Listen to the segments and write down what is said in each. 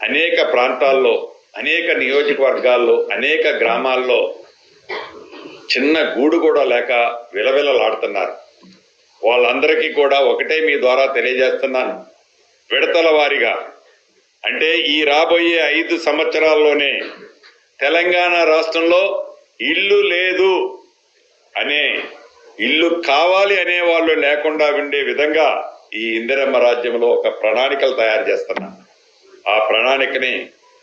అనేక ప్రాంతాల్లో, అనేక నియోజకవర్గాల్లో, అనేక గ్రామాల్లో చిన్న గూడు కూడా లేక విలవిలలాడుతున్నారు. వాళ్ళందరికీ కూడా ఒకటే మీ ద్వారా తెలియజేస్తున్నాను, విడతల వారీగా అంటే ఈ రాబోయే 5 సంవత్సరాల్లోనే తెలంగాణ రాష్ట్రంలో ఇల్లు లేదు అనే, ఇల్లు కావాలి అనే వాళ్ళు లేకుండా ఉండే విధంగా ఈ ఇందిరమ్మ రాజ్యంలో ఒక ప్రణాళికలు తయారు చేస్తున్నాం. ఆ ప్రణాళికని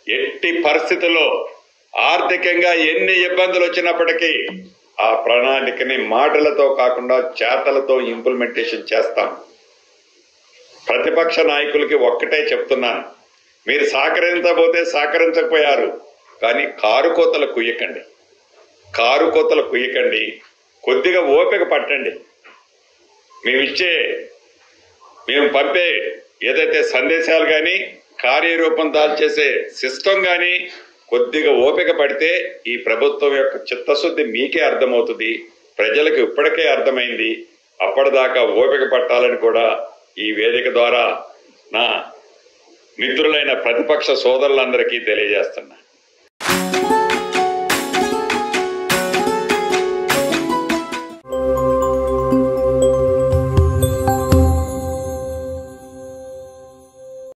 ఎట్టి పరిస్థితుల్లో ఆర్థికంగా ఎన్ని ఇబ్బందులు వచ్చినప్పటికీ ఆ ప్రణాళికని మాటలతో కాకుండా చేతలతో ఇంప్లిమెంటేషన్ చేస్తాం. ప్రతిపక్ష నాయకులకి ఒక్కటే చెప్తున్నాను, మీరు సహకరించబోతే సహకరించకపోయారు, కానీ కారు కోతలు కుయ్యకండి. కొద్దిగా ఓపిక పట్టండి. మేము పంపే ఏదైతే సందేశాలు కానీ, కార్యరూపం దాల్చేసే సిస్టమ్ కానీ కొద్దిగా ఓపిక పడితే ఈ ప్రభుత్వం యొక్క చిత్తశుద్ధి మీకే అర్థమవుతుంది, ప్రజలకు ఇప్పటికే అర్థమైంది. అప్పటిదాకా ఓపిక పట్టాలని కూడా ఈ వేదిక ద్వారా నా మిత్రులైన ప్రతిపక్ష సోదరులందరికీ తెలియజేస్తున్నా.